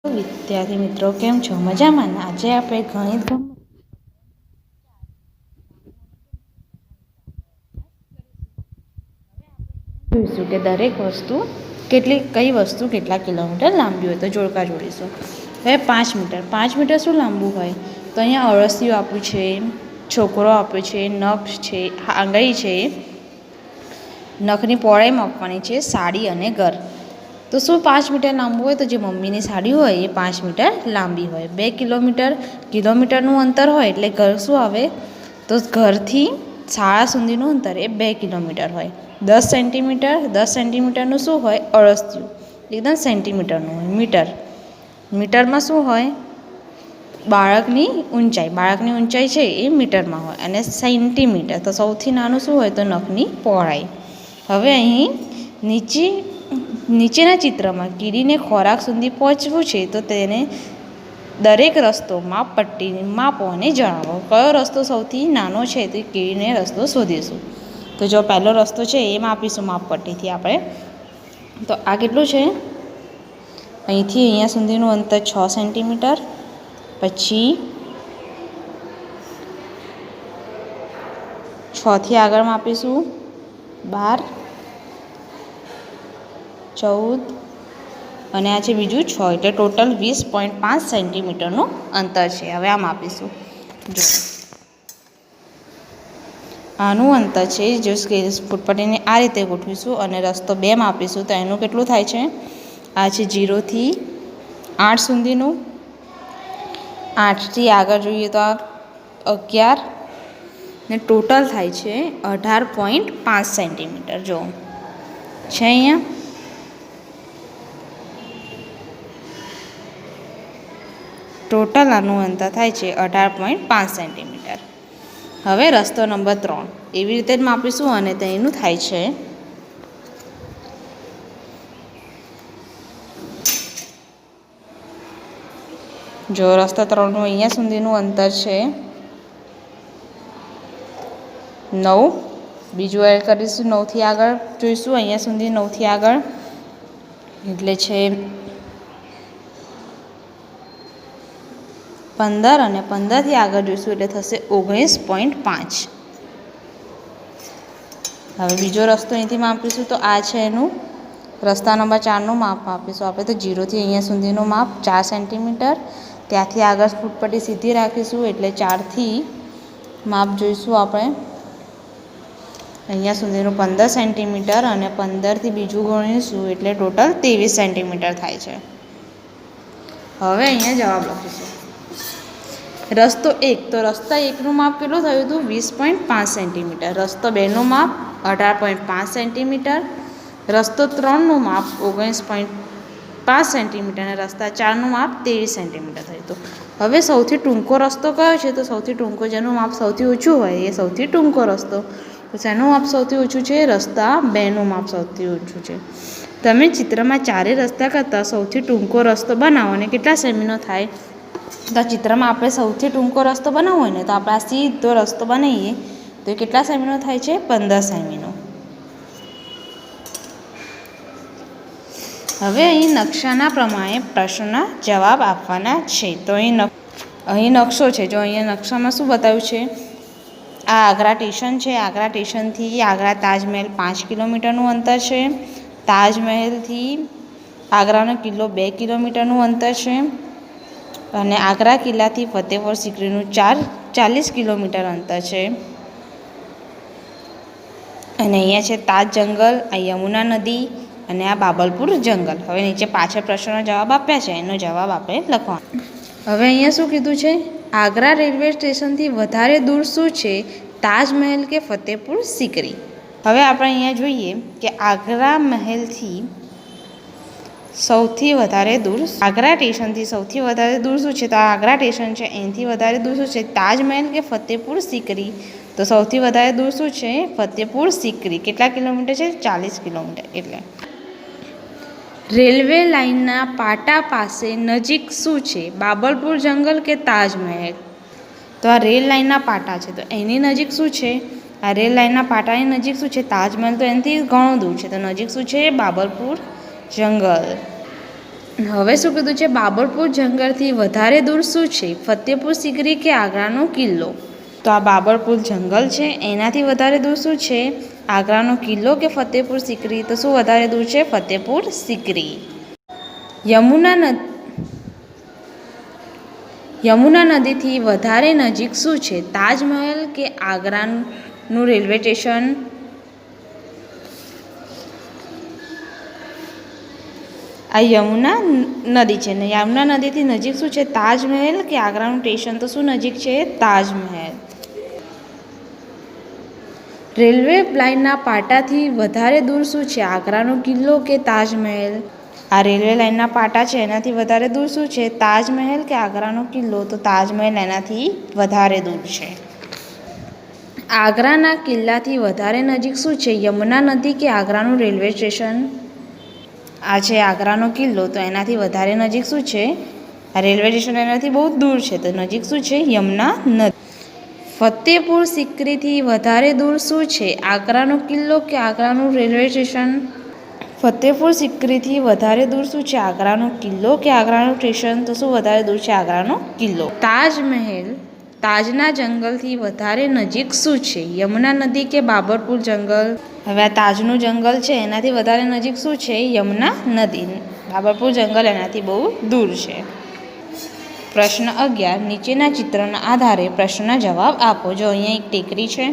વિદ્યાર્થી મિત્રો કેમ છો? મજામાં? આજે આપણે ગણિત જોઈશું કે દરેક વસ્તુ કઈ વસ્તુ કેટલા કિલોમીટર લાંબી હોય. તો જોડકા જોડીશું. હવે 5 મીટર શું લાંબુ હોય? તો અહીંયા અળસિયું આપ્યું છે, છોકરો આપ્યો છે, નખ છે, આંગળી છે, નખની પહોળાઈ માપવાની છે, સાડી અને ઘર. તો શું 5 મીટર લાંબુ હોય? તો જે મમ્મીની સાડી હોય એ 5 મીટર લાંબી હોય. 2 કિલોમીટરનું અંતર હોય એટલે ઘર શું આવે? તો ઘરથી શાળા સુધીનું અંતર એ 2 કિલોમીટર હોય. 10 સેન્ટીમીટરનું શું હોય? અળસિયું એકદમ સેન્ટીમીટરનું હોય. મીટરમાં શું હોય? બાળકની ઊંચાઈ છે એ મીટરમાં હોય. અને સેન્ટીમીટર તો સૌથી નાનું શું હોય? તો નખની પહોળાઈ. હવે અહીં નીચેના ચિત્રમાં કીડીને ખોરાક સુધી પહોંચવું છે તો તેને દરેક રસ્તો માપપટ્ટીની માપો અને જણાવો. કયો રસ્તો સૌથી નાનો છે? તો કીડીને રસ્તો શોધીશું. તો જો પહેલો રસ્તો છે એ માપીશું માપપટ્ટીથી આપણે. તો આ કેટલું છે? અહીંથી અહીંયા સુધીનું અંતર 6 સેન્ટીમીટર. પછી 6થી આગળ માપીશું 12, 14 અને આ છે બીજું 6 એટલે ટોટલ 20.5 સેન્ટીમીટરનું અંતર છે. હવે આ માપીશું. જો આનું અંતર છે, જો સ્કેલ ફૂટપટ્ટીને આ રીતે ગોઠવીશું અને રસ્તો 2 માપીશું તો એનું કેટલું થાય છે? આ છે 0થી 8 સુધીનું. 8થી આગળ જોઈએ તો આ 11 ને ટોટલ થાય છે 18.5 સેન્ટીમીટર. જો છે અહીંયા ટોટલ આનું અંતર થાય છે 18.5 સેન્ટીમીટર. હવે રસ્તો નંબર 3 એવી રીતે જ માપીશું અને તેનું થાય છે જો રસ્તા 3નું અહીંયા સુધીનું અંતર છે 9. બીજું એડ કરીશું 9થી આગળ જોઈશું. અહીંયા સુધી 9થી આગળ એટલે છે 15 અને 15થી આગળ જોઈશું એટલે થશે 19.5. હવે બીજો રસ્તો અહીંથી માપીશું તો આ છે એનું રસ્તા નંબર 4નું માપ આપીશું આપણે. તો 0થી અહીંયા સુધીનું માપ 4 સેન્ટીમીટર. ત્યાંથી આગળ ફૂટપટ્ટી સીધી રાખીશું એટલે 4થી માપ જોઈશું આપણે અહીંયા સુધીનું 15 સેન્ટીમીટર અને 15થી બીજું ગણીશું એટલે ટોટલ 23 સેન્ટીમીટર થાય છે. હવે અહીંયા જવાબ લખીશું. રસ્તો 1 તો રસ્તા 1નું માપ કેટલું થયું હતું? 20.5 સેન્ટીમીટર. રસ્તો 2નું માપ 18.5 સેન્ટીમીટર. રસ્તો 3નું માપ 19.5 સેન્ટીમીટર અને રસ્તા 4નું માપ 23 સેન્ટીમીટર થયું હતું. હવે સૌથી ટૂંકો રસ્તો કયો છે? તો સૌથી ટૂંકો જેનું માપ સૌથી ઓછું હોય એ સૌથી ટૂંકો રસ્તો. તો શેનું માપ સૌથી ઓછું છે? રસ્તા 2નું માપ સૌથી ઓછું છે. તમે ચિત્રમાં 4 રસ્તા કરતાં સૌથી ટૂંકો રસ્તો બનાવો અને કેટલા સેમીનો થાય? તો આ ચિત્રમાં આપણે સૌથી ટૂંકો રસ્તો બનાવવો હોય ને તો આપણે આ સીધો રસ્તો બનાવીએ તો એ કેટલા સેમીનો થાય છે? 15 સેમીનો. હવે અહીં નકશાના પ્રમાણે પ્રશ્નોના જવાબ આપવાના છે. તો અહીં નકશો છે. જો અહીંયા નકશામાં શું બતાવ્યું છે? આ આગ્રા સ્ટેશન છે. આગ્રા સ્ટેશનથી આગ્રા તાજમહેલ 5 કિલોમીટરનું અંતર છે. તાજમહેલથી આગ્રાનો કિલ્લો 2 કિલોમીટરનું અંતર છે. અને આગ્રા કિલ્લાથી ફતેહપુર સિકરીનું 40 કિલોમીટર અંતર છે. અને અહીંયા છે તાજ જંગલ, આ યમુના નદી અને આ બાબલપુર જંગલ. હવે નીચે પાછળ પ્રશ્નનો જવાબ આપ્યા છે એનો જવાબ આપણે લખવાનો. હવે અહીંયા શું કીધું છે? આગ્રા રેલવે સ્ટેશનથી વધારે દૂર શું છે? તાજમહેલ કે ફતેહપુર સિકરી? હવે આપણે અહીંયા જોઈએ કે આગ્રા મહેલથી સૌથી વધારે દૂર આગ્રા સ્ટેશનથી સૌથી વધારે દૂર શું છે? તો આગ્રા સ્ટેશન છે એનાથી વધારે દૂર શું છે? તાજમહેલ કે ફતેહપુર સિકરી? તો સૌથી વધારે દૂર શું છે? ફતેહપુર સિકરી. કેટલા કિલોમીટર છે? 40 કિલોમીટર. એટલે રેલવે લાઇનના પાટા પાસે નજીક શું છે? બાબલપુર જંગલ કે તાજમહેલ? તો આ રેલ લાઇનના પાટા છે તો એની નજીક શું છે? આ રેલ લાઇનના પાટાની નજીક શું છે? તાજમહેલ તો એનાથી ઘણું દૂર છે તો નજીક શું છે? બાબરપુર જંગલ. હવે શું કીધું છે? બાબરપુર જંગલથી વધારે દૂર શું છે? ફતેપુર સિકરી કે આગ્રાનો કિલ્લો? તો આ બાબરપુર જંગલ છે એનાથી વધારે દૂર શું છે? આગ્રાનો કિલ્લો કે ફતેપુર સિકરી? તો શું વધારે દૂર છે? ફતેપુર સિકરી. યમુના નદીથી વધારે નજીક શું છે? તાજમહેલ કે આગ્રાનું રેલવે સ્ટેશન? આ યમુના નદી છે ને યમુના નદીથી નજીક શું છે? તાજમહેલ કે આગ્રાનું સ્ટેશન? તો શું નજીક છે? તાજમહેલ. રેલવે લાઇનના પાટાથી વધારે દૂર શું છે? આગ્રાનો કિલ્લો કે તાજમહેલ? આ રેલવે લાઇનના પાટા છે એનાથી વધારે દૂર શું છે? તાજમહેલ કે આગ્રાનો કિલ્લો? તો તાજમહેલ એનાથી વધારે દૂર છે. આગ્રાના કિલ્લાથી વધારે નજીક શું છે? યમુના નદી કે આગ્રાનું રેલવે સ્ટેશન? આ છે આગ્રાનો કિલ્લો, તો એનાથી વધારે નજીક શું છે? આ રેલવે સ્ટેશન એનાથી બહુ દૂર છે, તો નજીક શું છે? યમુના નદી. ફતેપુર સિકરીથી વધારે દૂર શું છે? આગ્રાનો કિલ્લો કે આગ્રાનું રેલવે સ્ટેશન? ફતેપુર સિકરીથી વધારે દૂર શું છે? આગ્રાનો કિલ્લો કે આગ્રાનું સ્ટેશન? તો શું વધારે દૂર છે? આગ્રાનો કિલ્લો. તાજમહેલ તાજના જંગલથી વધારે નજીક શું છે? યમુના નદી કે બાબરપુર જંગલ? હવે આ તાજનું જંગલ છે એનાથી વધારે નજીક શું છે? યમુના નદી. બાબરપુર જંગલ એનાથી બહુ દૂર છે. પ્રશ્ન 11. નીચેના ચિત્રના આધારે પ્રશ્નના જવાબ આપો. જો અહીંયા એક ટેકરી છે,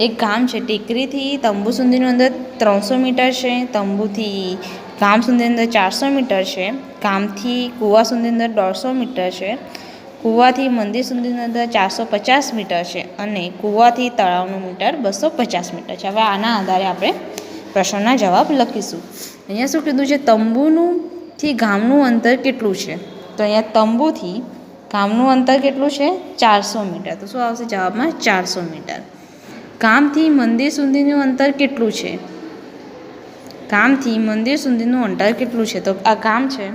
એક ગામ છે. ટેકરીથી તંબુ સુધીનું અંદર 300 મીટર છે, તંબુથી ગામ સુધી અંદર 400 મીટર છે, ગામથી કૂવા સુધી અંદર 150 મીટર છે, કૂવાથી મંદિર સુધીની અંદર 450 મીટર છે અને કૂવાથી તળાવનું મીટર 250 મીટર છે. હવે આના આધારે આપણે પ્રશ્નના જવાબ લખીશું. અહીંયા શું કીધું છે? તંબુથી ગામનું અંતર કેટલું છે? તો અહીંયા તંબુથી ગામનું અંતર કેટલું છે? 400 મીટર. તો શું આવશે જવાબમાં? 400 મીટર. ગામથી મંદિર સુધીનું અંતર કેટલું છે? ગામથી મંદિર સુધીનું અંતર કેટલું છે? તો આ ગામ છે,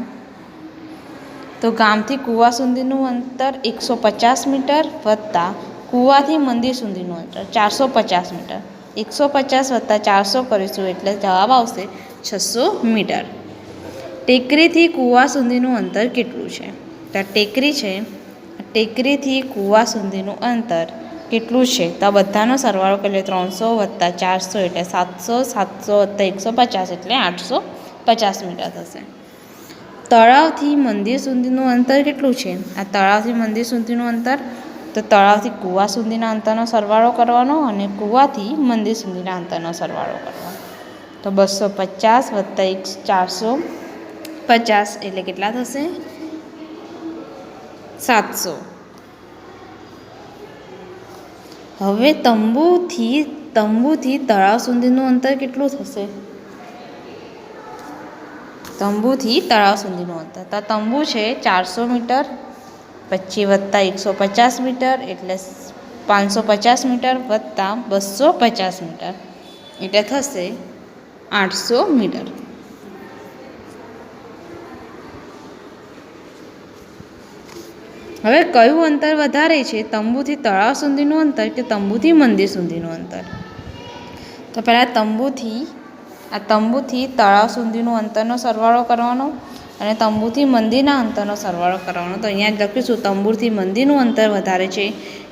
તો ગામથી કૂવા સુધીનું અંતર 150 મીટર વત્તા કૂવાથી મંદિર સુધીનું અંતર 450 મીટર. 150 વત્તા 400 કરીશું એટલે જવાબ આવશે 600 મીટર. ટેકરીથી કૂવા સુધીનું અંતર કેટલું છે? તો આ ટેકરી છે, ટેકરીથી કૂવા સુધીનું અંતર કેટલું છે? તો આ બધાનો સરવાળો કરીએ. 300 વત્તા 400 એટલે 700, 700 વત્તા 150 એટલે 850 મીટર થશે. તળાવથી મંદિર સુધીનું અંતર કેટલું છે? આ તળાવથી મંદિર સુધીનું અંતર, તો તળાવથી કૂવા સુધીના અંતરનો સરવાળો કરવાનો અને કૂવાથી મંદિર સુધીના અંતરનો સરવાળો કરવાનો. તો 250 વત્તા 450 એટલે કેટલા થશે? 700. હવે તંબુથી તળાવ સુધીનું અંતર કેટલું થશે? તંબુથી તળાવ સુધીનું અંતર, તો તંબુ છે 400 મીટર, પછી વત્તા 150 મીટર એટલે 550 મીટર વત્તા 250 મીટર એટલે થશે 800 મીટર. હવે કયું અંતર વધારે છે? તંબુથી તળાવ સુધીનું અંતર કે તંબુથી મંદિર સુધીનું અંતર? તો પહેલાં તંબુથી તળાવ સુધીનું અંતરનો સરવાળો કરવાનો અને તંબુથી મંદિરના અંતરનો સરવાળો કરવાનો. તો અહીંયા જ લખીશું તંબુથી મંદિરનું અંતર વધારે છે.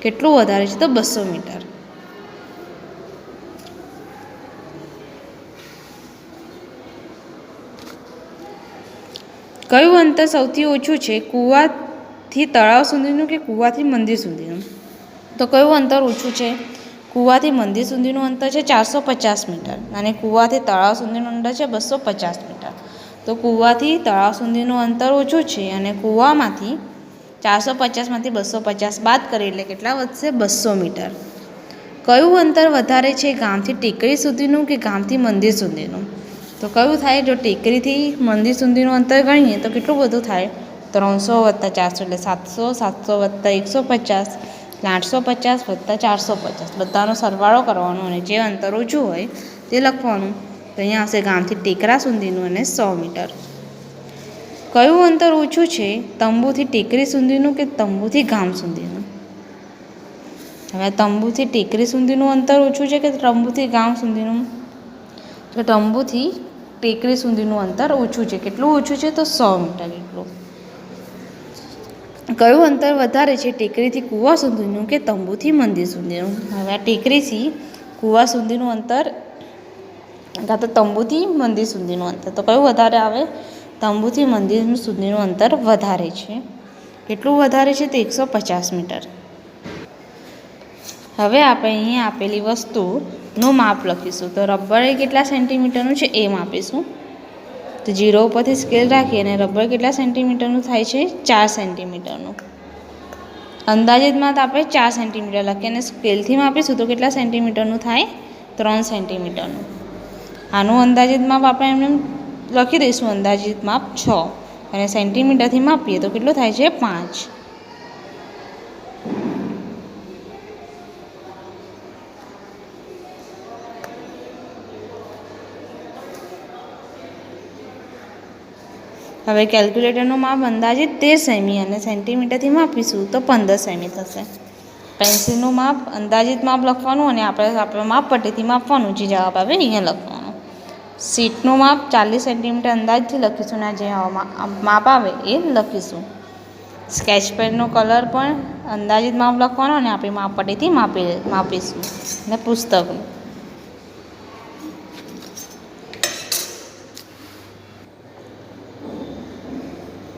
કેટલું વધારે છે? તો 200 મીટર. કયું અંતર સૌથી ઓછું છે? કૂવાથી તળાવ સુધીનું કે કૂવાથી મંદિર સુધીનું? તો કયું અંતર ઓછું છે? કૂવાથી મંદિર સુધીનું અંતર છે 450 મીટર અને કૂવાથી તળાવ સુધીનું અંતર છે 250 મીટર. તો કૂવાથી તળાવ સુધીનું અંતર ઓછું છે અને કૂવામાંથી 450માંથી 250 બાદ કરીએ એટલે કેટલા વધશે? 200 મીટર. કયું અંતર વધારે છે? ગામથી ટેકરી સુધીનું કે ગામથી મંદિર સુધીનું? તો કયું થાય? જો ટેકરીથી મંદિર સુધીનું અંતર ગણીએ તો કેટલું બધું થાય? 300 વત્તા 400 એટલે 700, 700 વત્તા 150 એટલે 850 વત્તા 450 બધાનો સરવાળો કરવાનો અને જે અંતર ઓછું હોય તે લખવાનું. તો અહીંયા હશે ગામથી ટેકરા સુધીનું અને 100 મીટર. કયું અંતર ઓછું છે? તંબુથી ટેકરી સુધીનું કે તંબુથી ગામ સુધીનું? હવે તંબુથી ટેકરી સુધીનું અંતર ઓછું છે કે તંબુથી ગામ સુધીનું? તો તંબુથી ટેકરી સુધીનું અંતર ઓછું છે. કેટલું ઓછું છે? તો 100 મીટર એટલું. કયું અંતર વધારે છે, ટેકરીથી કૂવા સુધીનું કે તંબુથી મંદિર સુધીનું? હવે આ ટેકરીથી કૂવા સુધીનું અંતર કાં તો તંબુથી મંદિર સુધીનું અંતર, તો કયું વધારે આવે? તંબુથી મંદિર સુધીનું અંતર વધારે છે. કેટલું વધારે છે? તો 150 મીટર. હવે આપણે અહીંયા આપેલી વસ્તુનું માપ લખીશું. તો રબર એ કેટલા સેન્ટીમીટરનું છે એ માપીશું. તો 0 ઉપરથી સ્કેલ રાખી અને રબર કેટલા સેન્ટીમીટરનું થાય છે? 4 સેન્ટીમીટરનું. અંદાજિત માપ આપણે 4 સેન્ટીમીટર લખીએ અને સ્કેલથી માપીશું તો કેટલા સેન્ટીમીટરનું થાય? 3 સેન્ટીમીટરનું. આનું અંદાજિત માપ આપણે એમને લખી દઈશું. અંદાજિત માપ 6 અને સેન્ટીમીટરથી માપીએ તો કેટલું થાય છે? 5. હવે કેલ્ક્યુલેટરનું માપ અંદાજિત 13 સેમી અને સેન્ટીમીટરથી માપીશું તો 15 સેમી થશે. પેન્સિલનું માપ અંદાજિત માપ લખવાનું અને આપણે માપપટ્ટીથી માપવાનું, જે જવાબ આવે અહીંયા લખવાનું. સીટનું માપ 40 સેન્ટીમીટર અંદાજથી લખીશું અને જે માપ આવે એ લખીશું. સ્કેચ પેનનો કલર પણ અંદાજિત માપ લખવાનો અને આપણી માપપટ્ટીથી માપીશું. અને પુસ્તકનું